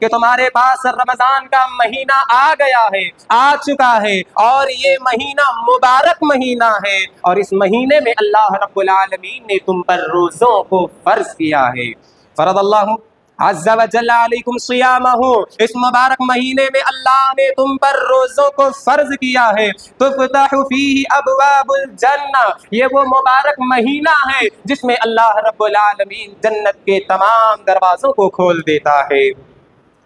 کہ تمہارے پاس رمضان کا مہینہ آ گیا ہے، آ چکا ہے، اور یہ مہینہ مبارک مہینہ ہے، اور اس مہینے میں اللہ رب العالمین نے تم پر روزوں کو فرض کیا ہے۔ فرض اللہ عز و جل علیکم صیامہ، اس مبارک مہینے میں اللہ نے تم پر روزوں کو فرض کیا ہے۔ تفتح فیہ ابواب الجنہ، یہ وہ مبارک مہینہ ہے جس میں اللہ رب العالمین جنت کے تمام دروازوں کو کھول دیتا ہے۔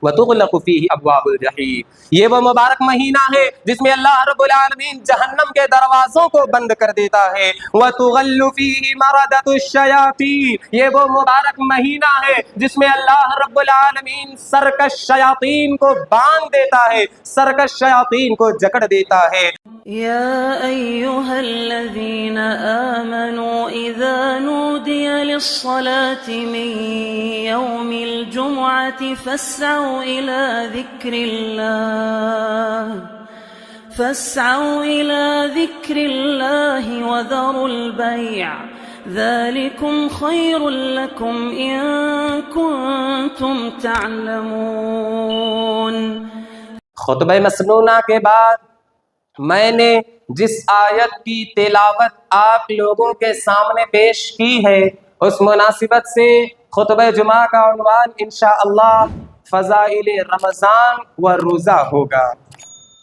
وَتُغْلَقُ فِيهِ أَبْوَابُ الْجَحِيمِ، یہ وہ مبارک مہینہ ہے جس میں اللہ رب العالمین جہنم کے دروازوں کو بند کر دیتا ہے۔ وَتُغَلُّ فِيهِ مَرَدَةُ الشَّيَاطِينِ، یہ وہ مبارک مہینہ ہے جس میں اللہ رب العالمین سرکش شیاطین کو باندھ دیتا ہے، سرکش شیاطین کو جکڑ دیتا ہے۔ يا أيها الذين آمنوا إذا نودي للصلاة من يوم الجمعة فاسعوا إلى ذكر الله وذروا البيع ذلكم خير لكم إن كنتم تعلمون۔ خطبہ مسنونہ کے بعد میں نے جس آیت کی تلاوت آپ لوگوں کے سامنے پیش کی ہے، اس مناسبت سے خطبہ جمعہ کا عنوان انشاءاللہ فضائل رمضان و روزہ ہوگا۔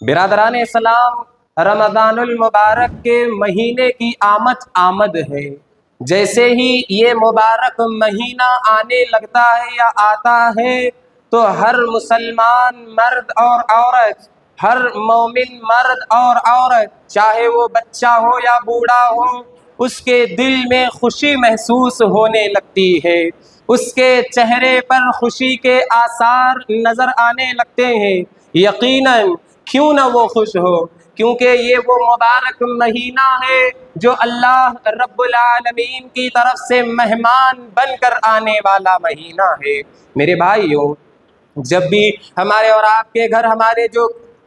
برادران اسلام، رمضان المبارک کے مہینے کی آمد ہے۔ جیسے ہی یہ مبارک مہینہ آنے لگتا ہے یا آتا ہے تو ہر مسلمان مرد اور عورت، ہر مومن مرد اور عورت، چاہے وہ بچہ ہو یا بوڑھا ہو، اس کے دل میں خوشی محسوس ہونے لگتی ہے، اس کے چہرے پر خوشی کے آثار نظر آنے لگتے ہیں۔ یقیناً کیوں نہ وہ خوش ہو، کیونکہ یہ وہ مبارک مہینہ ہے جو اللہ رب العالمین کی طرف سے مہمان بن کر آنے والا مہینہ ہے۔ میرے بھائیوں، جب بھی ہمارے اور آپ کے گھر ہمارے جو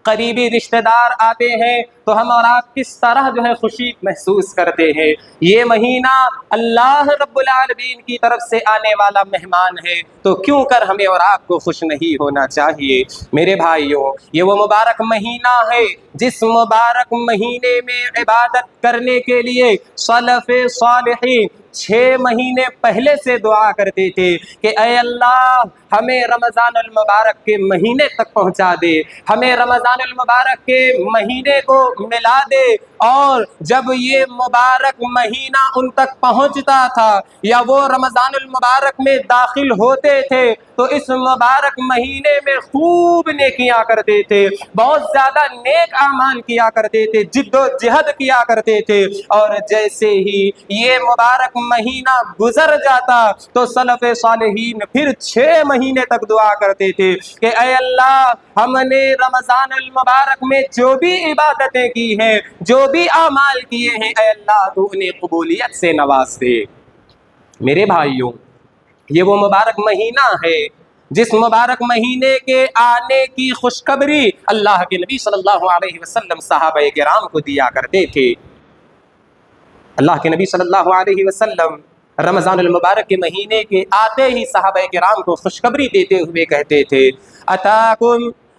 قریبی رشتہ دار آتے ہیں تو ہم اور آپ کس طرح خوشی محسوس کرتے ہیں۔ یہ مہینہ اللہ رب العالمین کی طرف سے آنے والا مہمان ہے، تو کیوں کر ہمیں اور آپ کو خوش نہیں ہونا چاہیے۔ میرے بھائیوں، یہ وہ مبارک مہینہ ہے جس مبارک مہینے میں عبادت کرنے کے لیے سلف صالحین 6 مہینے پہلے سے دعا کرتے تھے کہ اے اللہ ہمیں رمضان المبارک کے مہینے تک پہنچا دے، ہمیں رمضان المبارک کے مہینے کو ملا دے۔ اور جب یہ مبارک مہینہ ان تک پہنچتا تھا یا وہ رمضان المبارک میں داخل ہوتے تھے تو اس مبارک مہینے میں خوب نیکیاں کرتے تھے، بہت زیادہ نیک اعمال کیا کرتے تھے، جد و جہد کیا کرتے تھے۔ اور جیسے ہی یہ مبارک مہینہ گزر جاتا تو سلف صالحین پھر 6 مہینے تک دعا کرتے تھے کہ اے اللہ ہم نے رمضان المبارک میں جو بھی عبادتیں کی ہیں، جو بھی اعمال کیے ہیں، اے اللہ تو انہیں قبولیت سے نواز دے۔ میرے بھائیوں، یہ وہ مبارک مہینہ ہے جس مبارک مہینے کے آنے کی خوشخبری اللہ کے نبی صلی اللہ علیہ وسلم صحابہ کرام کو دیا کرتے تھے۔ اللہ کے نبی صلی اللہ علیہ وسلم رمضان المبارک کے مہینے کے آتے ہی صحابہ کرام کو خوشخبری دیتے ہوئے کہتے تھے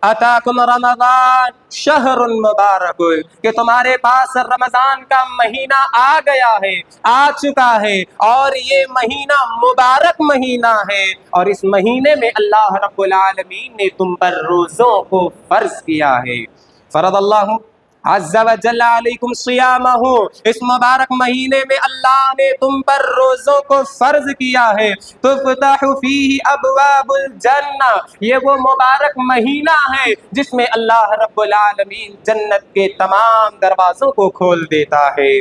اتاکم رمضان شہر مبارک، کہ تمہارے پاس رمضان کا مہینہ آ گیا ہے، آ چکا ہے، اور یہ مہینہ مبارک مہینہ ہے، اور اس مہینے میں اللہ رب العالمین نے تم پر روزوں کو فرض کیا ہے۔ فرض اللہ عز و جل علیکم صیامہ، اس مبارک مہینے میں اللہ نے تم پر روزوں کو فرض کیا ہے۔ تفتح فیہ ابواب الجنہ، یہ وہ مبارک مہینہ ہے جس میں اللہ رب العالمین جنت کے تمام دروازوں کو کھول دیتا ہے۔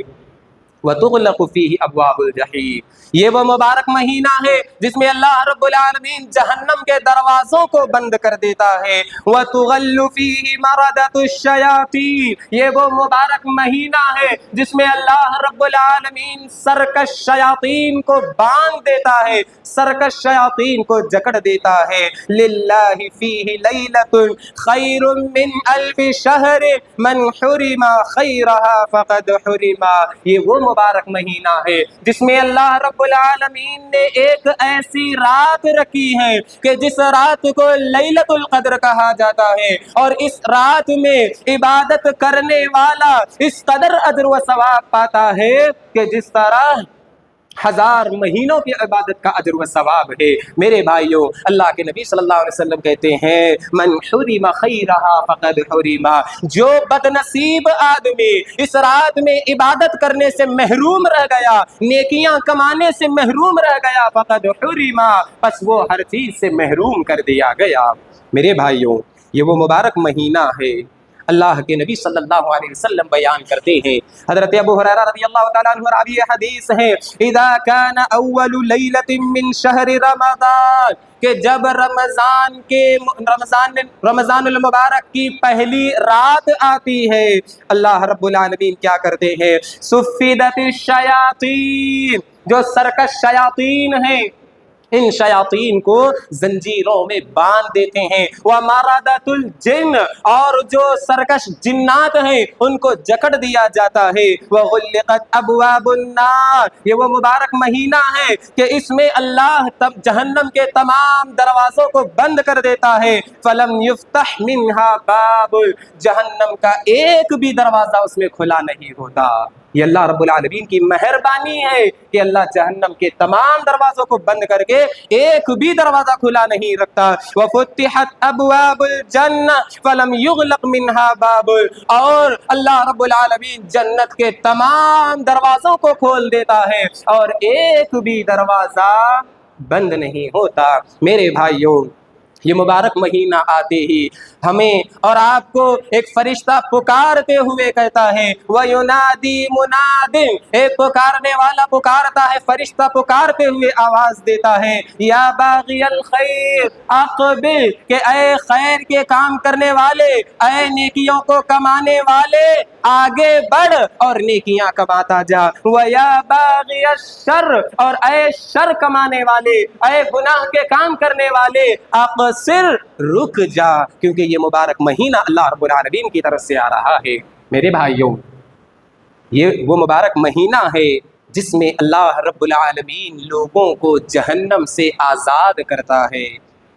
وَتُغْلَقُ فِيهِ أَبْوَابُ الْجَحِيمِ، یہ وہ مبارک مہینہ ہے جس میں اللہ رب العالمین جہنم کے دروازوں کو بند کر دیتا ہے۔ وَتُغَلُّ فِيهِ مَرَدَةُ الشَّيَاطِينِ، یہ وہ مبارک مہینہ ہے جس میں اللہ رب العالمین سرکش شیاطین کو باندھ دیتا ہے، سرکش شیاطین کو جکڑ دیتا ہے۔ لِلَّهِ فِيهِ لَيْلَةٌ خَيْرٌ مِّنْ أَلْفِ شَهْرٍ مَنْ حُرِمَ خَيْرَهَا فَقَدْ حُرِمَ، یہ وہ مبارک مہینہ ہے جس میں اللہ رب العالمین نے ایک ایسی رات رکھی ہے کہ جس رات کو لیلۃ القدر کہا جاتا ہے، اور اس رات میں عبادت کرنے والا اس قدر اجر و ثواب پاتا ہے کہ جس طرح 1000 مہینوں کی عبادت کا اجر و ثواب ہے۔ میرے بھائیوں، اللہ کے نبی صلی اللہ علیہ وسلم کہتے ہیں من حرم خیرہا فقد حرم، جو بد نصیب آدمی اس رات میں عبادت کرنے سے محروم رہ گیا، نیکیاں کمانے سے محروم رہ گیا، فقد حرم، پس وہ ہر چیز سے محروم کر دیا گیا۔ میرے بھائیوں، یہ وہ مبارک مہینہ ہے، اللہ کے نبی صلی اللہ علیہ وسلم بیان کرتے ہیں، حضرت ابو ہریرہ رضی اللہ تعالیٰ عنہ راوی حدیث ہے، اذا كان اول لیلۃ من شہر رمضان، کہ جب رمضان المبارک کی پہلی رات آتی ہے، اللہ رب العالمین کیا کرتے ہیں، صفدت الشیاطین، جو سرکش شیاطین ہیں ان شیاطین کو زنجیروں میں باندھ دیتے ہیں، ومردۃ الجن، اور جو سرکش جنات ہیں ان کو جکڑ دیا جاتا ہے، وغلقت ابواب النار، یہ وہ مبارک مہینہ ہے کہ اس میں اللہ جہنم کے تمام دروازوں کو بند کر دیتا ہے، فلم یفتح منہا باب، جہنم کا ایک بھی دروازہ اس میں کھلا نہیں ہوتا۔ یہ اللہ رب العالمین کی مہربانی ہے کہ اللہ جہنم کے تمام دروازوں کو بند کر کے ایک بھی دروازہ کھلا نہیں رکھتا۔ وفتحت ابواب الجنہ فلم یغلق منہا باب، اور اللہ رب العالمین جنت کے تمام دروازوں کو کھول دیتا ہے اور ایک بھی دروازہ بند نہیں ہوتا۔ میرے بھائیوں، یہ مبارک مہینہ آتے ہی ہمیں اور آپ کو ایک فرشتہ پکارتے ہوئے کہتا ہے، وَيُنَادِي مُنَادٍ، ایک پکارنے والا پکارتا ہے، فرشتہ پکارتے ہوئے آواز دیتا ہے، یا باغی الخیر اقبل، کہ اے خیر کے کام کرنے والے، اے نیکیوں کو کمانے والے، آگے بڑھ اور نیکیاں کماتا جا، وَيَا باغی الشر، اور اے شر کمانے والے، اے گناہ کے کام کرنے والے، اقصر، رک جا، کیونکہ یہ مبارک مہینہ اللہ رب العالمین کی طرف سے آ رہا ہے۔ میرے بھائیوں، یہ وہ مبارک مہینہ ہے جس میں اللہ رب العالمین لوگوں کو جہنم سے آزاد کرتا ہے۔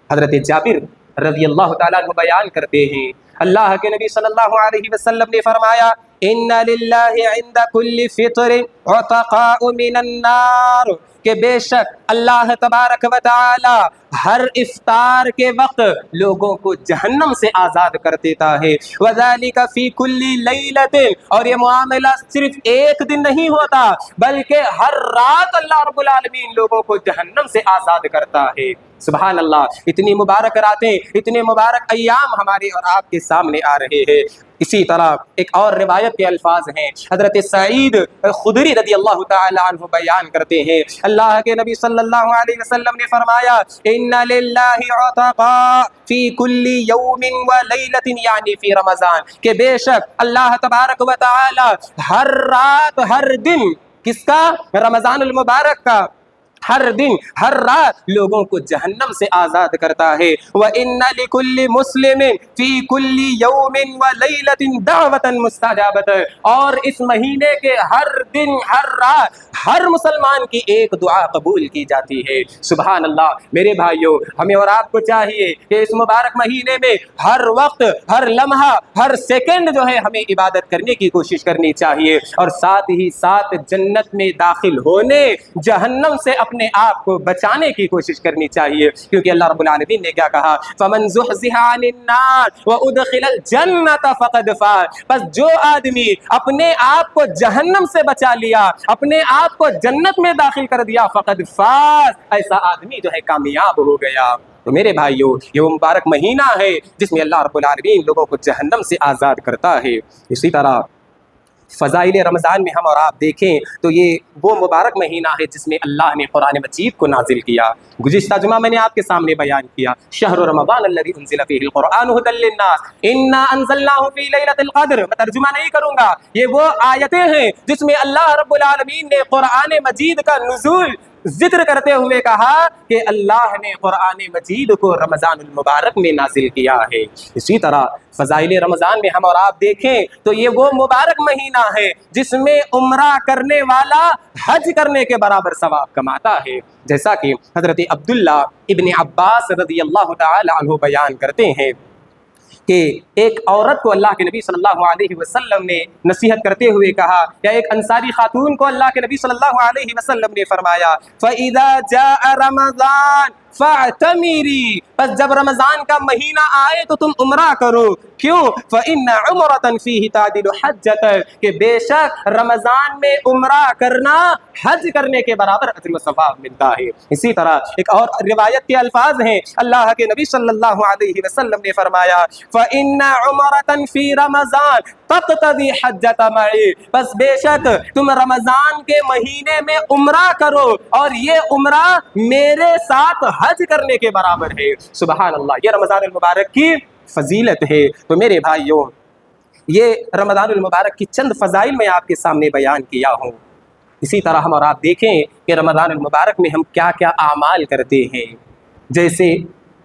حضرت جابر رضی اللہ تعالیٰ عنہ بیان کرتے ہیں، اللہ کے نبی صلی اللہ علیہ وسلم نے فرمایا، ان للہ عند کل فطر عتقاء من النار، کہ بے شک اللہ تبارک و تعالی ہر افطار کے وقت لوگوں کو جہنم سے آزاد کر دیتا ہے، وذالک فی کل لیلۃ، اور یہ معاملہ صرف ایک دن نہیں ہوتا بلکہ ہر رات اللہ رب العالمین لوگوں کو جہنم سے آزاد کرتا ہے۔ سبحان اللہ، اتنی مبارک راتیں، اتنے مبارک ایام ہمارے اور آپ کے سامنے آ رہے ہیں۔ اسی طرح ایک اور روایت کے الفاظ ہیں، حضرت سعید خدری رضی اللہ تعالی عنہ بیان کرتے ہیں، اللہ کے نبی صلی اللہ علیہ وسلم نے فرمایا، ان للہ عتقاء فی کل یوم و لیلۃ، یعنی فی رمضان، کہ بے شک اللہ تبارک و تعالی ہر رات ہر دن، کس کا؟ رمضان المبارک کا، ہر دن ہر رات لوگوں کو جہنم سے آزاد کرتا ہے۔ وَإِنَّ لِكُلِّ مُسْلِمٍ فِي كُلِّ يَوْمٍ وَلَيْلَةٍ دَعْوَةً مُسْتَجَابَةً، اور اس مہینے کے ہر دن ہر رات ہر مسلمان کی ایک دعا قبول کی جاتی ہے۔ سبحان اللہ، میرے بھائیوں، ہمیں اور آپ کو چاہیے کہ اس مبارک مہینے میں ہر وقت، ہر لمحہ، ہر سیکنڈ جو ہے ہمیں عبادت کرنے کی کوشش کرنی چاہیے، اور ساتھ ہی ساتھ جنت میں داخل ہونے، جہنم سے اپنے آپ کو بچانے کی کوشش کرنی چاہیے، کیونکہ اللہ رب العالمین نے کیا کہا، فَمَنْ زُحْزِحَ عَنِ النَّارِ وَأُدْخِلَ الْجَنَّةَ فَقَدْ فَازَ، بس جو آدمی اپنے آپ کو جہنم سے بچا لیا، اپنے آپ کو جنت میں داخل کر دیا، فقد فاز، ایسا آدمی جو ہے کامیاب ہو گیا۔ تو میرے بھائیوں، یہ وہ مبارک مہینہ ہے جس میں اللہ رب العالمین لوگوں کو جہنم سے آزاد کرتا ہے۔ اسی طرح فضائل رمضان میں ہم اور آپ دیکھیں تو یہ وہ مبارک مہینہ ہے جس میں اللہ نے قرآن مجید کو نازل کیا۔ گزشتہ جمعہ میں نے آپ کے سامنے بیان کیا، شہر رمضان الذی انزل فیہ القرآن ھدی للناس انا انزلناہ فی لیلۃ القدر، میں ترجمہ نہیں کروں گا، یہ وہ آیتیں ہیں جس میں اللہ رب العالمین نے قرآن مجید کا نزول ذکر کرتے ہوئے کہا کہ اللہ نے قرآن مجید کو رمضان المبارک میں نازل کیا ہے۔ اسی طرح فضائل رمضان میں ہم اور آپ دیکھیں تو یہ وہ مبارک مہینہ ہے جس میں عمرہ کرنے والا حج کرنے کے برابر ثواب کماتا ہے، جیسا کہ حضرت عبداللہ ابن عباس رضی اللہ تعالی عنہ بیان کرتے ہیں کہ ایک عورت کو اللہ کے نبی صلی اللہ علیہ وسلم نے نصیحت کرتے ہوئے کہا، یا ایک انصاری خاتون کو اللہ کے نبی صلی اللہ علیہ وسلم نے فرمایا فَإِذَا جَاءَ رَمَضَانَ فَاعْتَمِرِي، پس جب رمضان کا مہینہ آئے تو تم عمرہ کرو۔ کیوں؟ فَإِنَّ عُمْرَةً فِيهِ تَعْدِلُ حَجَّةً، کہ بے شک رمضان میں عمرہ کرنا حج کرنے کے برابر اجر و ثواب ملتا ہے۔ اسی طرح ایک اور روایت کے الفاظ ہیں، اللہ کے نبی صلی اللہ علیہ وسلم نے فرمایا فَإِنَّ عُمْرَةً فِي رَمَضَانَ تَقْتَضِي حَجَّةَ مَعِي، بس بے شک تم رمضان کے مہینے میں عمرہ کرو اور یہ عمرہ میرے ساتھ حج کرنے کے برابر ہے۔ سبحان اللہ، یہ رمضان المبارک کی فضیلت ہے۔ تو میرے بھائیوں، یہ رمضان المبارک کی چند فضائل میں آپ کے سامنے بیان کیا ہوں۔ اسی طرح ہم اور آپ دیکھیں کہ رمضان المبارک میں ہم کیا کیا اعمال کرتے ہیں، جیسے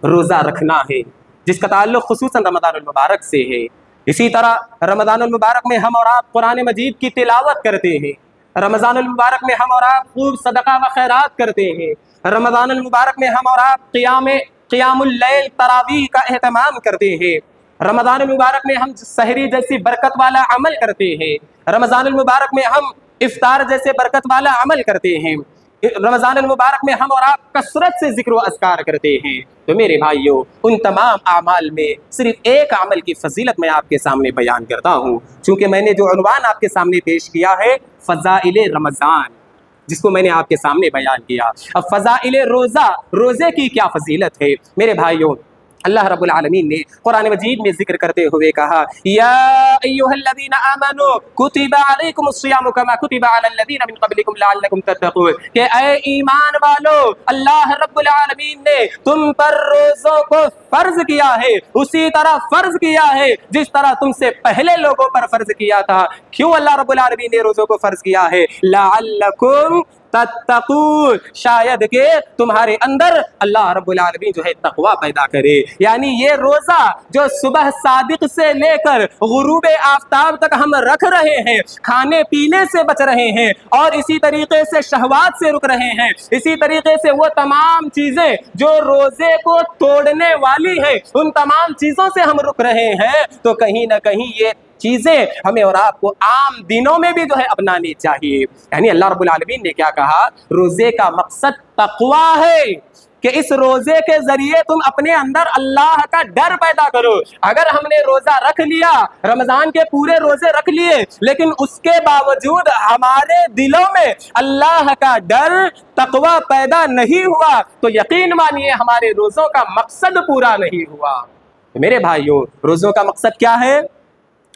روزہ رکھنا ہے جس کا تعلق خصوصاً رمضان المبارک سے ہے۔ اسی طرح رمضان المبارک میں ہم اور آپ قرآن مجید کی تلاوت کرتے ہیں، رمضان المبارک میں ہم اور آپ خوب صدقہ و خیرات کرتے ہیں، رمضان المبارک میں ہم اور آپ قیام اللیل تراویح کا اہتمام کرتے ہیں، رمضان المبارک میں ہم سحری جیسی برکت والا عمل کرتے ہیں، رمضان المبارک میں ہم افطار جیسے برکت والا عمل کرتے ہیں، رمضان المبارک میں ہم اور آپ کثرت سے ذکر و اذکار کرتے ہیں۔ تو میرے بھائیوں، ان تمام اعمال میں صرف ایک عمل کی فضیلت میں آپ کے سامنے بیان کرتا ہوں، چونکہ میں نے جو عنوان آپ کے سامنے پیش کیا ہے فضائل رمضان، جس کو میں نے آپ کے سامنے بیان کیا۔ اب فضائل روزے کی کیا فضیلت ہے؟ میرے بھائیوں، اللہ رب العالمین نے قرآن مجید میں ذکر کرتے ہوئے کہا یا ایھا الذین آمنوا کتب علیکم الصیام کما کتب علی الذین من قبلکم لعلکم تتقون، کہ اے ایمان والو، اللہ رب العالمین نے تم پر روزوں کو فرض کیا ہے، اسی طرح فرض کیا ہے جس طرح تم سے پہلے لوگوں پر فرض کیا تھا۔ کیوں اللہ رب العالمین نے روزوں کو فرض کیا ہے؟ لعلکم تتقون، شاید کہ تمہارے اندر اللہ رب العالمین جو ہے تقوی پیدا کرے۔ یعنی یہ روزہ جو صبح صادق سے لے کر غروب آفتاب تک ہم رکھ رہے ہیں، کھانے پینے سے بچ رہے ہیں اور اسی طریقے سے شہوات سے رک رہے ہیں، اسی طریقے سے وہ تمام چیزیں جو روزے کو توڑنے والی ہیں ان تمام چیزوں سے ہم رک رہے ہیں، تو کہیں نہ کہیں یہ چیزیں ہمیں اور آپ کو عام دنوں میں بھی جو ہے اپنانی چاہیے۔ یعنی اللہ رب العالمین نے کیا کہا؟ روزے کا مقصد تقویٰ ہے کہ اس روزے کے ذریعے تم اپنے اندر اللہ کا ڈر پیدا کرو۔ اگر ہم نے روزہ رکھ لیا، رمضان کے پورے روزے رکھ لیے، لیکن اس کے باوجود ہمارے دلوں میں اللہ کا ڈر، تقویٰ پیدا نہیں ہوا، تو یقین مانیے ہمارے روزوں کا مقصد پورا نہیں ہوا۔ میرے بھائیوں، روزوں کا مقصد کیا ہے؟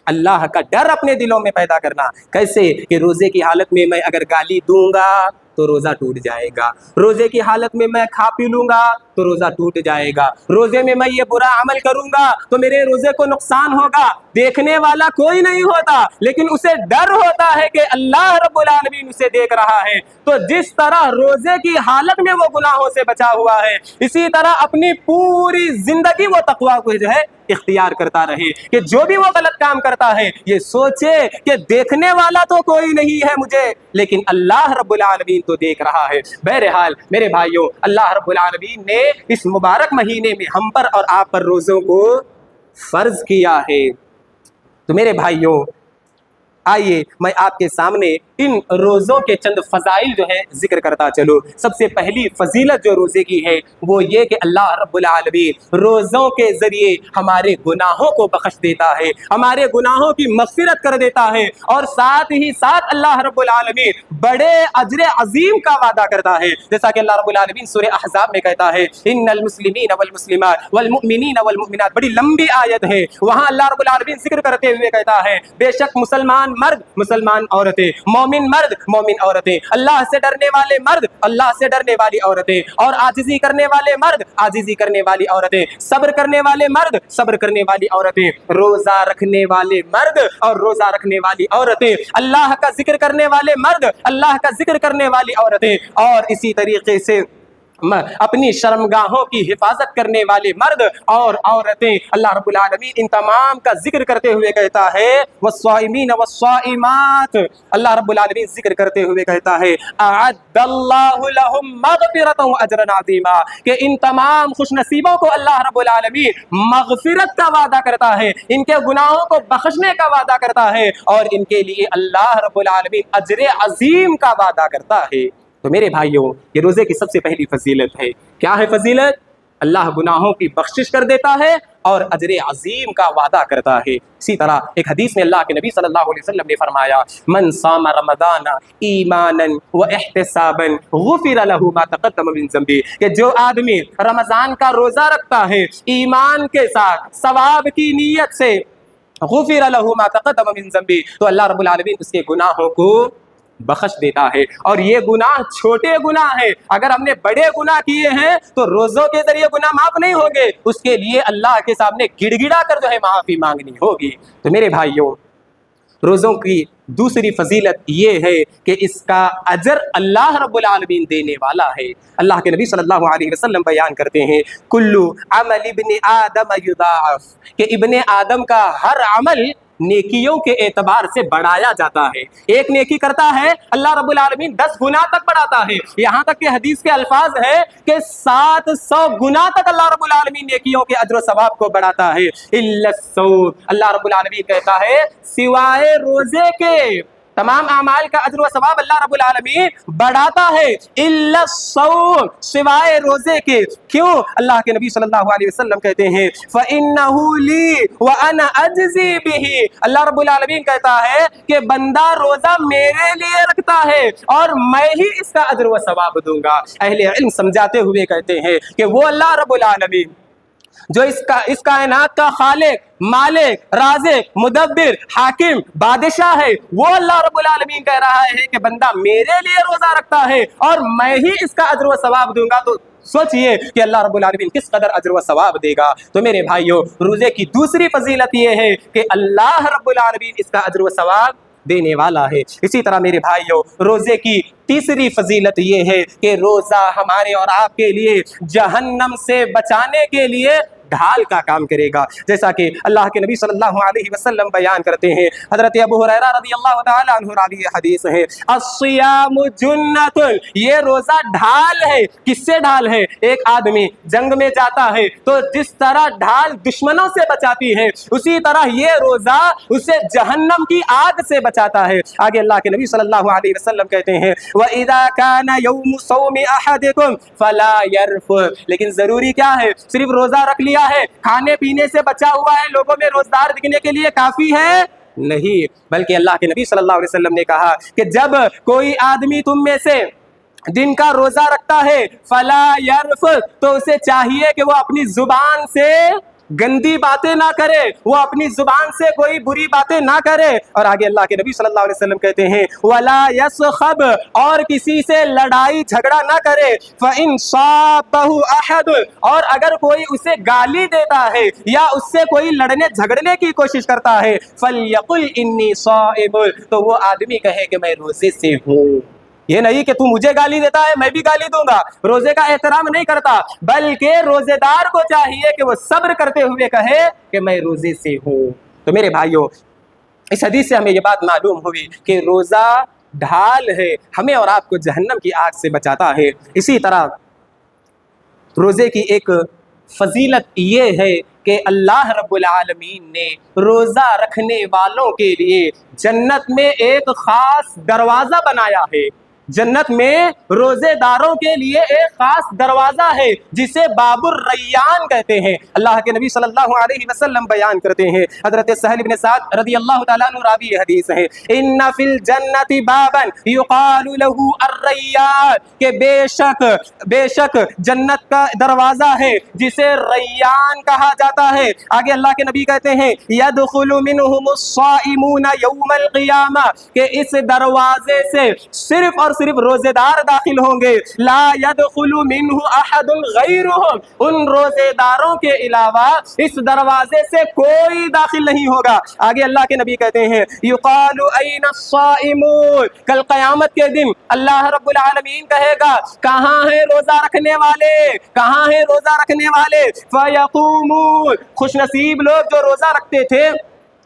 اللہ کا ڈر اپنے دلوں میں پیدا کرنا۔ کیسے؟ کہ روزے کی حالت میں میں اگر گالی دوں گا تو روزہ ٹوٹ جائے گا، روزے کی حالت میں میں کھا پی لوں گا تو روزہ ٹوٹ جائے گا، روزے میں میں یہ برا عمل کروں گا تو میرے روزے کو نقصان ہوگا۔ دیکھنے والا کوئی نہیں ہوتا، لیکن اسے ڈر ہوتا ہے کہ اللہ رب العالمین اسے دیکھ رہا ہے۔ تو جس طرح روزے کی حالت میں وہ گناہوں سے بچا ہوا ہے، اسی طرح اپنی پوری زندگی وہ تقویٰ کو جو ہے اختیار کرتا رہے، کہ جو بھی وہ غلط کام کرتا ہے یہ سوچے کہ دیکھنے والا تو کوئی نہیں ہے مجھے، لیکن اللہ رب العالمین تو دیکھ رہا ہے۔ بہرحال میرے بھائیوں، اللہ رب العالمین نے اس مبارک مہینے میں ہم پر اور آپ پر روزوں کو فرض کیا ہے۔ تو میرے بھائیوں، آئیے میں آپ کے سامنے ان روزوں کے چند فضائل جو ہے ذکر کرتا چلوں۔ سب سے پہلی فضیلت جو روزے کی ہے وہ یہ کہ اللہ رب العالمین روزوں کے ذریعے ہمارے گناہوں کو بخش دیتا ہے، ہمارے گناہوں کی مغفرت کر دیتا ہے، اور ساتھ ہی ساتھ اللہ رب العالمین بڑے اجر عظیم کا وعدہ کرتا ہے، جیسا کہ اللہ رب العالمین سورہ احزاب میں کہتا ہے ان المسلمین والمسلمات والمؤمنین والمؤمنات، بڑی لمبی آیت ہے، وہاں اللہ رب العالمین ذکر کرتے ہوئے کہتا ہے بے شک مسلمان مسلمان مرد مسلمان عورتیں، مومن مرد مومن عورتیں، اللہ سے ڈرنے والے مرد اللہ سے ڈرنے والی عورتیں، اور عاجزی کرنے والے مرد عاجزی کرنے والی عورتیں، صبر کرنے والے مرد صبر کرنے والی عورتیں، روزہ رکھنے والے مرد اور روزہ رکھنے والی عورتیں، اللہ کا ذکر کرنے والے مرد اللہ کا ذکر کرنے والی عورتیں، اور اسی طریقے سے اپنی شرمگاہوں کی حفاظت کرنے والے مرد اور عورتیں۔ اللہ رب العالمین ان تمام کا ذکر کرتے ہوئے کہتا ہے والصائمین والصائمات، اللہ رب العالمین ذکر کرتے ہوئے کہتا ہے اعد اللہ لہم مغفرۃ واجرا عظیما، کہ ان تمام خوش نصیبوں کو اللہ رب العالمین مغفرت کا وعدہ کرتا ہے، ان کے گناہوں کو بخشنے کا وعدہ کرتا ہے، اور ان کے لیے اللہ رب العالمین اجر عظیم کا وعدہ کرتا ہے۔ تو میرے بھائیوں، یہ روزے کی سب سے پہلی فضیلت ہے۔ کیا ہے فضیلت؟ اللہ گناہوں کی بخشش کر دیتا ہے اور اجر عظیم کا وعدہ کرتا ہے۔ اسی طرح ایک حدیث میں اللہ کے نبی صلی اللہ علیہ وسلم نے فرمایا من صام رمضان ایمانا واحتسابا غفر له ما تقدم من ذنبه، کہ جو آدمی رمضان کا روزہ رکھتا ہے ایمان کے ساتھ ثواب کی نیت سے، غفر له ما تقدم من ذنبه، تو اللہ رب العالمین اس کے گناہوں کو بخش دیتا ہے۔ اور یہ گناہ چھوٹے گناہ ہیں، اگر ہم نے بڑے گناہ کیے ہیں تو روزوں کے ذریعے گناہ معاف نہیں ہوں گے، اس کے لیے اللہ کے سامنے گڑ گڑا کر جو ہے معافی مانگنی ہوگی۔ تو میرے بھائیوں، روزوں کی دوسری فضیلت یہ ہے کہ اس کا اجر اللہ رب العالمین دینے والا ہے۔ اللہ کے نبی صلی اللہ علیہ وسلم بیان کرتے ہیں کل عمل ابن آدم یضاعف، کہ ابن آدم کا ہر عمل نیکیوں کے اعتبار سے بڑھایا جاتا ہے۔ ایک نیکی کرتا ہے اللہ رب العالمین 10 گنا تک بڑھاتا ہے، یہاں تک کہ حدیث کے الفاظ ہے کہ 700 گنا تک اللہ رب العالمین نیکیوں کے اجر و ثواب کو بڑھاتا ہے۔ الا الصوم، اللہ رب العالمین کہتا ہے سوائے روزے کے تمام اعمال کا اجر و ثواب اللہ رب العالمین بڑھاتا ہے، الا الصوم، سوائے روزے کے۔ کیوں؟ اللہ کے نبی صلی اللہ علیہ وسلم کہتے ہیں فَإِنَّهُ لِي وَأَنَا أَجْزِي بِهِ، اللہ رب العالمین کہتا ہے کہ بندہ روزہ میرے لیے رکھتا ہے اور میں ہی اس کا اجر و ثواب دوں گا۔ اہل علم سمجھاتے ہوئے کہتے ہیں کہ وہ اللہ رب العالمین جو اس کائنات کا خالق، مالک، رازق، مدبر، حاکم، بادشاہ ہے، وہ اللہ رب العالمین کہہ رہا ہے کہ بندہ میرے لیے روزہ رکھتا ہے اور میں ہی اس کا اجر و ثواب دوں گا، تو سوچئے کہ اللہ رب العالمین کس قدر اجر و ثواب دے گا۔ تو میرے بھائیوں، روزے کی دوسری فضیلت یہ ہے کہ اللہ رب العالمین اس کا اجر و ثواب دینے والا ہے۔ اسی طرح میرے بھائیوں، روزے کی تیسری فضیلت یہ ہے کہ روزہ ہمارے اور آپ کے لیے جہنم سے بچانے کے لیے ڈھال کا کام کرے گا، جیسا کہ اللہ کے نبی صلی اللہ علیہ وسلم بیان کرتے ہیں۔ حضرت ابو ہریرہ رضی اللہ تعالی عنہ راوی حدیث ہے الصیام جنۃ، یہ روزہ ڈھال ہے۔ کس سے ڈھال ہے؟ ایک آدمی جنگ میں جاتا ہے تو جس طرح ڈھال دشمنوں سے بچاتی ہے، اسی طرح یہ روزہ اسے جہنم کی آگ سے بچاتا ہے۔ آگے اللہ کے نبی صلی اللہ علیہ وسلم کہتے ہیں وَإِذَا كَانَ يَوْمُ صَوْمِ أَحَدِكُمْ فَلَا يَرْفُثْ، لیکن ضروری کیا ہے؟ صرف روزہ رکھ لیا ہے، کھانے پینے سے بچا ہوا ہے، لوگوں میں روزدار دکھنے کے لیے کافی ہے؟ نہیں، بلکہ اللہ کے نبی صلی اللہ علیہ وسلم نے کہا کہ جب کوئی آدمی تم میں سے دن کا روزہ رکھتا ہے فلا یرفث، تو اسے چاہیے کہ وہ اپنی زبان سے گندی باتیں نہ کرے، وہ اپنی زبان سے کوئی بری باتیں نہ کرے۔ اور آگے اللہ کے نبی صلی اللہ علیہ وسلم کہتے ہیں ولا یسخب، اور کسی سے لڑائی جھگڑا نہ کرے۔ فإن صابہ احد، اور اگر کوئی اسے گالی دیتا ہے یا اس سے کوئی لڑنے جھگڑنے کی کوشش کرتا ہے فلیقل انی صائم، تو وہ آدمی کہے کہ میں روزے سے ہوں۔ یہ نہیں کہ تو مجھے گالی دیتا ہے میں بھی گالی دوں گا، روزے کا احترام نہیں کرتا، بلکہ روزے دار کو چاہیے کہ وہ صبر کرتے ہوئے کہے کہ میں روزے سے ہوں۔ تو میرے بھائیوں، اس حدیث سے ہمیں یہ بات معلوم ہوئی کہ روزہ ڈھال ہے، ہمیں اور آپ کو جہنم کی آگ سے بچاتا ہے۔ اسی طرح روزے کی ایک فضیلت یہ ہے کہ اللہ رب العالمین نے روزہ رکھنے والوں کے لیے جنت میں ایک خاص دروازہ بنایا ہے۔ جنت میں روزے داروں کے لیے ایک خاص دروازہ ہے جسے باب الریان کہتے ہیں۔ اللہ کے نبی صلی اللہ علیہ وسلم بیان کرتے ہیں، حضرت سہل بن سعد رضی اللہ تعالیٰ عنہ راوی حدیث ہے، ان فی الجنت بابا یقال له الریان، کہ بے شک جنت کا دروازہ ہے جسے ریان کہا جاتا ہے۔ آگے اللہ کے نبی کہتے ہیں یدخل منہم الصائمون یوم القیامہ، کہ اس دروازے سے صرف اور صرف روزے دار داخل ہوں گے، لا یدخل منہ احد غیرہم، ان روزے داروں کے علاوہ اس دروازے سے کوئی داخل نہیں ہوگا۔ آگے اللہ کے نبی کہتے ہیں یقال این الصائمون، کل قیامت کے دن اللہ رب العالمین کہے گا کہاں ہے روزہ رکھنے والے، کہاں ہے روزہ رکھنے والے، فیقومون، خوش نصیب لوگ جو روزہ رکھتے تھے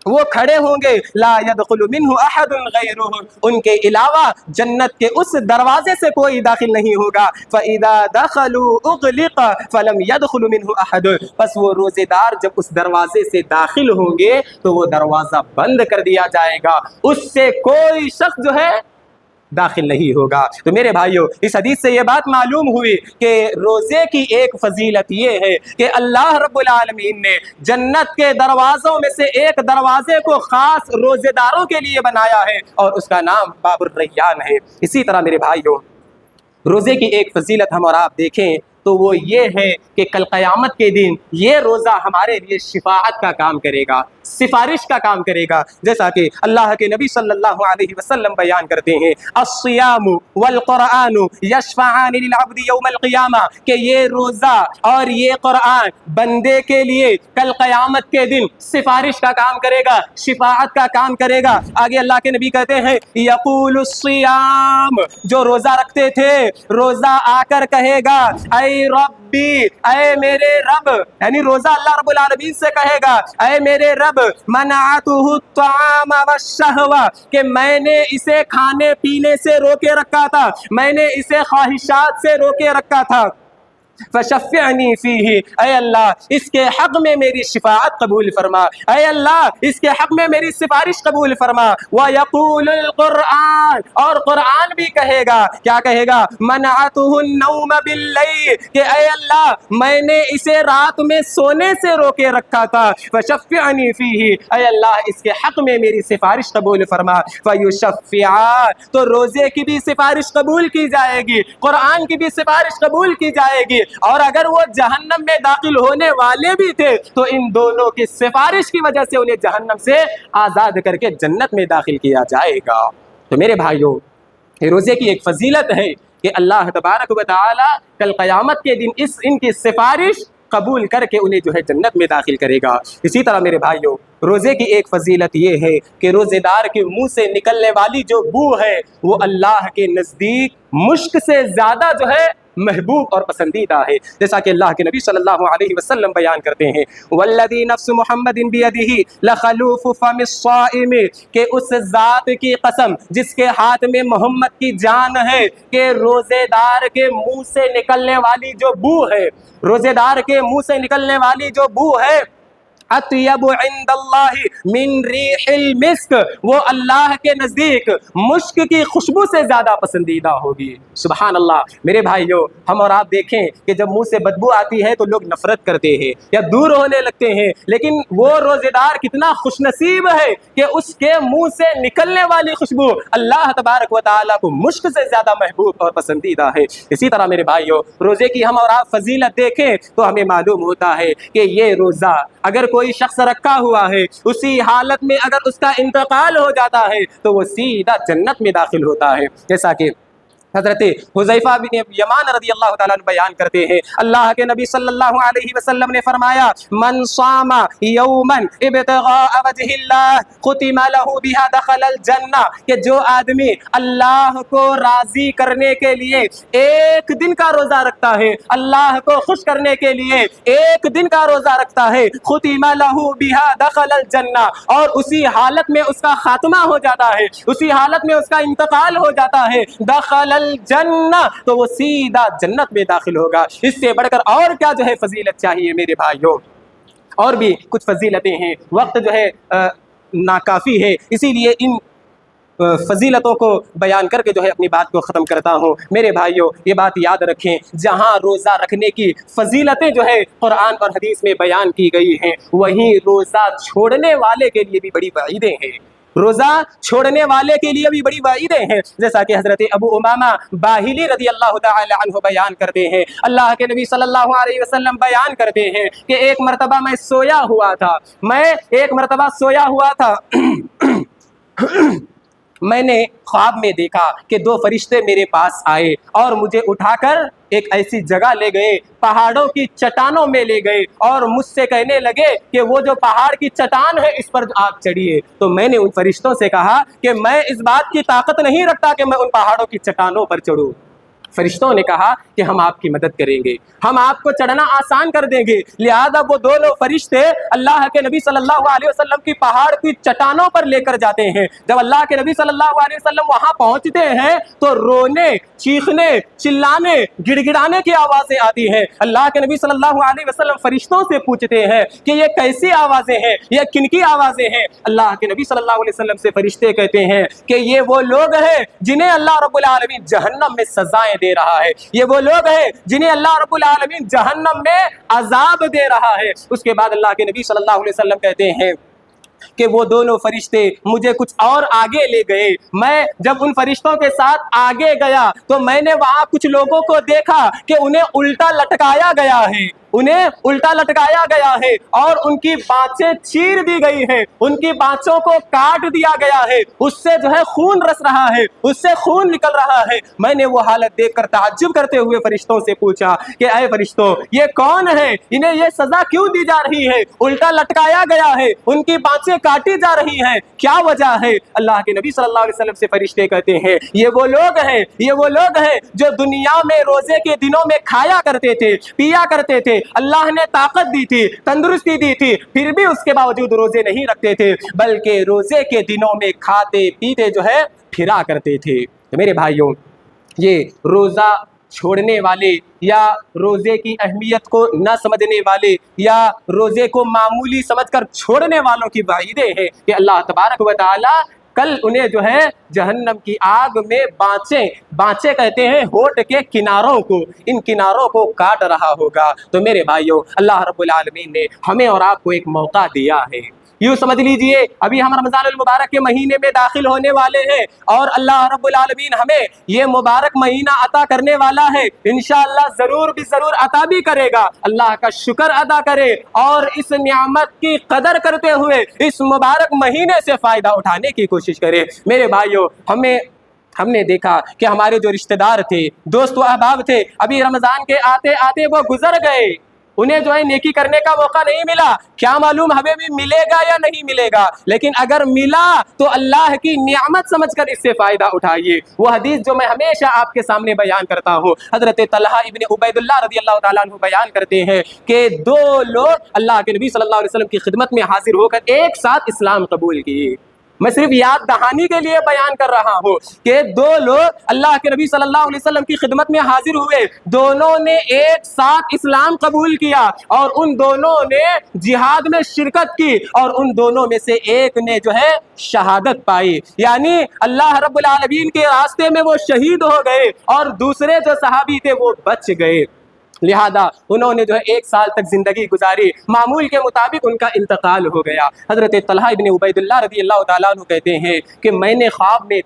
وہ کھڑے ہوں گے، لا يدخل منہ احد غیرہم، ان کے علاوہ جنت کے اس دروازے سے کوئی داخل نہیں ہوگا۔ فَإِذَا دَخَلُوا اُغْلِقَ فَلَمْ يَدْخُلُ مِنْهُ أَحَدٌ، پس وہ روزے دار جب اس دروازے سے داخل ہوں گے تو وہ دروازہ بند کر دیا جائے گا، اس سے کوئی شخص جو ہے داخل نہیں ہوگا۔ تو میرے بھائیوں، اس حدیث سے یہ بات معلوم ہوئی کہ روزے کی ایک فضیلت یہ ہے کہ اللہ رب العالمین نے جنت کے دروازوں میں سے ایک دروازے کو خاص روزے داروں کے لیے بنایا ہے اور اس کا نام باب الریان ہے۔ اسی طرح میرے بھائیوں، روزے کی ایک فضیلت ہم اور آپ دیکھیں تو وہ یہ ہے کہ کل قیامت کے دن یہ روزہ ہمارے لیے شفاعت کا کام کرے گا، سفارش کا کام کرے گا، جیسا کہ اللہ کے نبی صلی اللہ علیہ وسلم بیان کرتے ہیں الصیام والقرآن یشفعان للعبد یوم القیامہ، کہ یہ روزہ اور یہ قرآن بندے کے لیے کل قیامت کے دن سفارش کا کام کرے گا، شفاعت کا کام کرے گا۔ آگے اللہ کے نبی کہتے ہیں یقول الصیام، جو روزہ رکھتے تھے روزہ آ کر کہے گا اے ربی، اے میرے رب، یعنی روزہ اللہ رب العالمین سے کہے گا اے میرے رب منعتہ الطعام والشہوہ، کہ میں نے اسے کھانے پینے سے روکے رکھا تھا، میں نے اسے خواہشات سے روکے رکھا تھا، فشفعنی فیہ، اے اللہ اس کے حق میں میری شفاعت قبول فرما، اے اللہ اس کے حق میں میری سفارش قبول فرما۔ ویقول القرآن، اور قرآن بھی کہے گا، کیا کہے گا، منعتہ النوم باللیل، کہ اے اللہ میں نے اسے رات میں سونے سے روکے رکھا تھا، فشفعنی فیہ، اے اللہ اس کے حق میں میری سفارش قبول فرما۔ فیشفعان، تو روزے کی بھی سفارش قبول کی جائے گی، قرآن کی بھی سفارش قبول کی جائے گی، اور اگر وہ جہنم میں داخل ہونے والے بھی تھے تو ان دونوں کی سفارش کی وجہ سے انہیں جہنم سے آزاد کر کے جنت میں داخل کیا جائے گا۔ تو میرے بھائیوں، روزے کی ایک فضیلت ہے کہ اللہ تبارک و تعالی کل قیامت کے دن ان کی سفارش قبول کر کے انہیں جو ہے جنت میں داخل کرے گا۔ اسی طرح میرے بھائیوں، روزے کی ایک فضیلت یہ ہے کہ روزے دار کے منہ سے نکلنے والی جو بو ہے وہ اللہ کے نزدیک مشک سے زیادہ جو ہے محبوب اور پسندیدہ ہے، جیسا کہ اللہ کے نبی صلی اللہ علیہ وسلم بیان کرتے ہیں والذی نفس محمد بیدہ لخلوف فم الصائم، کہ اس ذات کی قسم جس کے ہاتھ میں محمد کی جان ہے کہ روزے دار کے منہ سے نکلنے والی جو بو ہے، روزے دار کے منہ سے نکلنے والی جو بو ہے اطیب عند اللہ من ریح المسک، وہ اللہ کے نزدیک مشک کی خوشبو سے زیادہ پسندیدہ ہوگی۔ سبحان اللہ۔ میرے بھائیو، ہم اور آپ دیکھیں کہ جب منہ سے بدبو آتی ہے تو لوگ نفرت کرتے ہیں یا دور ہونے لگتے ہیں، لیکن وہ روزے دار کتنا خوش نصیب ہے کہ اس کے منہ سے نکلنے والی خوشبو اللہ تبارک و تعالیٰ کو مشک سے زیادہ محبوب اور پسندیدہ ہے۔ اسی طرح میرے بھائیو، روزے کی ہم اور آپ فضیلت دیکھیں تو ہمیں معلوم ہوتا ہے کہ یہ روزہ اگر کوئی شخص رکھا ہوا ہے، اسی حالت میں اگر اس کا انتقال ہو جاتا ہے تو وہ سیدھا جنت میں داخل ہوتا ہے، جیسا کہ حضرت حذیفہ بن یمان رضی اللہ تعالیٰ عنہ بیان کرتے ہیں اللہ کے نبی صلی اللہ علیہ وسلم نے فرمایا من صام یوما ابتغاء وجہ اللہ ختم له بها دخل الجنہ، کہ جو آدمی اللہ کو راضی کرنے کے لیے ایک دن کا روزہ رکھتا ہے، اللہ کو خوش کرنے کے لیے ایک دن کا روزہ رکھتا ہے، ختم له بها دخل الجنہ، اور اسی حالت میں اس کا خاتمہ ہو جاتا ہے، اسی حالت میں اس کا انتقال ہو جاتا ہے، دخل الجنہ، تو وہ سیدھا جنت میں داخل ہوگا۔ اس سے بڑھ کر اور کیا جو ہے فضیلت چاہیے میرے بھائیوں، اور بھی کچھ فضیلتیں ہیں، وقت جو ہے ناکافی ہے، اسی لیے ان فضیلتوں کو بیان کر کے جو ہے اپنی بات کو ختم کرتا ہوں۔ میرے بھائیوں، یہ بات یاد رکھیں، جہاں روزہ رکھنے کی فضیلتیں جو ہے قرآن اور حدیث میں بیان کی گئی ہیں، وہیں روزہ چھوڑنے والے کے لیے بھی بڑی وعیدیں ہیں، روزہ چھوڑنے والے کے لیے بھی بڑی وعیدیں ہیں۔ جیسا کہ حضرت ابو امامہ باہلی رضی اللہ تعالی عنہ بیان کرتے ہیں، اللہ کے نبی صلی اللہ علیہ وسلم بیان کرتے ہیں کہ ایک مرتبہ میں ایک مرتبہ سویا ہوا تھا میں نے خواب میں دیکھا کہ دو فرشتے میرے پاس آئے اور مجھے اٹھا کر ایک ایسی جگہ لے گئے، پہاڑوں کی چٹانوں میں لے گئے، اور مجھ سے کہنے لگے کہ وہ جو پہاڑ کی چٹان ہے اس پر آپ چڑھیے۔ تو میں نے ان فرشتوں سے کہا کہ میں اس بات کی طاقت نہیں رکھتا کہ میں ان پہاڑوں کی چٹانوں پر چڑھوں۔ فرشتوں نے کہا کہ ہم آپ کی مدد کریں گے، ہم آپ کو چڑھنا آسان کر دیں گے۔ لہذا وہ دونوں فرشتے اللہ کے نبی صلی اللہ علیہ وسلم کی پہاڑ کی چٹانوں پر لے کر جاتے ہیں۔ جب اللہ کے نبی صلی اللہ علیہ وسلم وہاں پہنچتے ہیں تو رونے، چیخنے، چلانے، گڑ گڑانے کی آوازیں آتی ہیں۔ اللہ کے نبی صلی اللہ علیہ وسلم فرشتوں سے پوچھتے ہیں کہ یہ کیسی آوازیں ہیں، یہ کن کی آوازیں ہیں؟ اللہ کے نبی صلی اللہ علیہ وسلم سے فرشتے کہتے ہیں کہ یہ وہ لوگ ہیں جنہیں اللہ رب العالمین جہنم میں سزائیں دے رہا ہے، یہ وہ لوگ ہیں جنہیں اللہ رب العالمین جہنم میں عذاب دے رہا ہے۔ اس کے بعد اللہ کے نبی صلی اللہ علیہ وسلم کہتے ہیں کہ وہ دونوں فرشتے مجھے کچھ اور آگے لے گئے۔ میں جب ان فرشتوں کے ساتھ آگے گیا تو میں نے وہاں کچھ لوگوں کو دیکھا کہ انہیں الٹا لٹکایا گیا ہے اور ان کی بانچیں چیر دی گئی ہیں، ان کی بانچوں کو کاٹ دیا گیا ہے، اس سے جو ہے خون رس رہا ہے، اس سے خون نکل رہا ہے۔ میں نے وہ حالت دیکھ کر تعجب کرتے ہوئے فرشتوں سے پوچھا کہ اے فرشتوں، یہ کون ہے؟ انہیں یہ سزا کیوں دی جا رہی ہے؟ الٹا لٹکایا گیا ہے، ان کی بانچیں کاٹی جا رہی ہیں، کیا وجہ ہے؟ اللہ کے نبی صلی اللہ علیہ وسلم سے فرشتے کہتے ہیں یہ وہ لوگ ہیں جو دنیا میں روزے کے دنوں میں کھایا کرتے تھے، پیا کرتے تھے، اللہ نے طاقت دی تھی، تندرستی دی تھی، پھر بھی اس کے باوجود روزے نہیں رکھتے تھے، بلکہ روزے کے دنوں میں کھاتے پیتے جو ہے پھرا کرتے تھے۔ تو میرے بھائیوں، یہ روزہ چھوڑنے والے یا روزے کی اہمیت کو نہ سمجھنے والے یا روزے کو معمولی سمجھ کر چھوڑنے والوں کی وعیدیں ہیں کہ اللہ تبارک و تعالی کل انہیں جو ہے جہنم کی آگ میں بانچیں کہتے ہیں ہونٹ کے کناروں کو، ان کناروں کو کاٹ رہا ہوگا۔ تو میرے بھائیوں، اللہ رب العالمین نے ہمیں اور آپ کو ایک موقع دیا ہے۔ یوں سمجھ لیجئے ابھی ہم رمضان المبارک کے مہینے میں داخل ہونے والے ہیں اور اللہ رب العالمین ہمیں یہ مبارک مہینہ عطا کرنے والا ہے، انشاءاللہ ضرور بھی ضرور عطا بھی کرے گا۔ اللہ کا شکر ادا کرے اور اس نعمت کی قدر کرتے ہوئے اس مبارک مہینے سے فائدہ اٹھانے کی کوشش کرے۔ میرے بھائیوں، ہم نے دیکھا کہ ہمارے جو رشتہ دار تھے، دوست و احباب تھے، ابھی رمضان کے آتے آتے وہ گزر گئے، انہیں جو ہے نیکی کرنے کا موقع نہیں ملا۔ کیا معلوم ہمیں بھی ملے گا یا نہیں ملے گا، لیکن اگر ملا تو اللہ کی نعمت سمجھ کر اس سے فائدہ اٹھائیے۔ وہ حدیث جو میں ہمیشہ آپ کے سامنے بیان کرتا ہوں، حضرت طلحہ ابن عبید اللہ رضی اللہ تعالیٰ عنہ بیان کرتے ہیں کہ دو لوگ اللہ کے نبی صلی اللہ علیہ وسلم کی خدمت میں حاضر ہو کر ایک ساتھ اسلام قبول کیے۔ میں صرف یاد دہانی کے لیے بیان کر رہا ہوں کہ دو لوگ اللہ کے نبی صلی اللہ علیہ وسلم کی خدمت میں حاضر ہوئے، دونوں نے ایک ساتھ اسلام قبول کیا اور ان دونوں نے جہاد میں شرکت کی اور ان دونوں میں سے ایک نے جو ہے شہادت پائی، یعنی اللہ رب العالمین کے راستے میں وہ شہید ہو گئے اور دوسرے جو صحابی تھے وہ بچ گئے۔ لہذا انہوں نے جو ہے ایک سال تک زندگی گزاری، معمول کے مطابق ان کا انتقال ہو گیا۔ حضرت طلحہ ابن عبید اللہ رضی اللہ تعالیٰ عنہ کہتے ہیں کہ میں نے خواب میں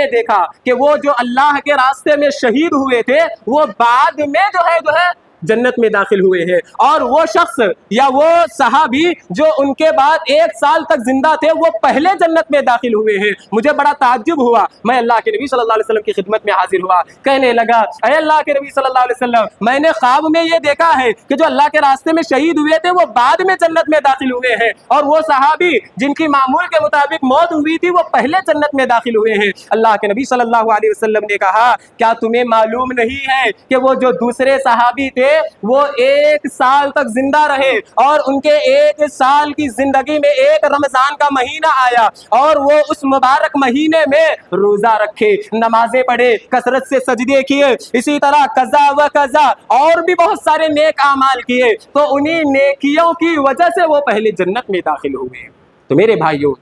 دیکھا کہ وہ جو اللہ کے راستے میں شہید ہوئے تھے وہ بعد میں جو ہے جنت میں داخل ہوئے ہیں، اور وہ شخص یا وہ صحابی جو ان کے بعد ایک سال تک زندہ تھے وہ پہلے جنت میں داخل ہوئے ہیں۔ مجھے بڑا تعجب ہوا، میں اللہ کے نبی صلی اللہ علیہ وسلم کی خدمت میں حاضر ہوا، کہنے لگا اے اللہ کے نبی صلی اللہ علیہ وسلم، میں نے خواب میں یہ دیکھا ہے کہ جو اللہ کے راستے میں شہید ہوئے تھے وہ بعد میں جنت میں داخل ہوئے ہیں، اور وہ صحابی جن کی معمول کے مطابق موت ہوئی تھی وہ پہلے جنت میں داخل ہوئے ہیں۔ اللہ کے نبی صلی اللہ علیہ وسلم نے کہا کیا تمہیں معلوم نہیں ہے کہ وہ جو دوسرے صحابی تھے وہ ایک سال تک زندہ رہے اور ان کے ایک سال کی زندگی میں ایک رمضان کا مہینہ آیا اور وہ اس مبارک مہینے میں روزہ رکھے، نمازیں پڑھے، کثرت سے سجدے کیے، اسی طرح قضا و قضا اور بھی بہت سارے نیک اعمال کیے، تو انہی نیکیوں کی وجہ سے وہ پہلے جنت میں داخل ہوئے۔ تو میرے بھائیوں،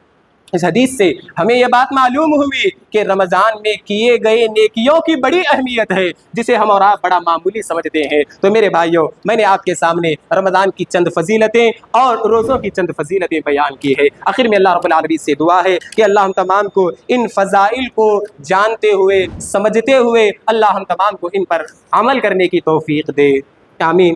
اس حدیث سے ہمیں یہ بات معلوم ہوئی کہ رمضان میں کیے گئے نیکیوں کی بڑی اہمیت ہے، جسے ہم اور آپ بڑا معمولی سمجھتے ہیں۔ تو میرے بھائیوں، میں نے آپ کے سامنے رمضان کی چند فضیلتیں اور روزوں کی چند فضیلتیں بیان کی ہے۔ آخر میں اللہ رب العالمین سے دعا ہے کہ اللہ ہم تمام کو ان فضائل کو جانتے ہوئے، سمجھتے ہوئے، اللہ ہم تمام کو ان پر عمل کرنے کی توفیق دے۔ آمین۔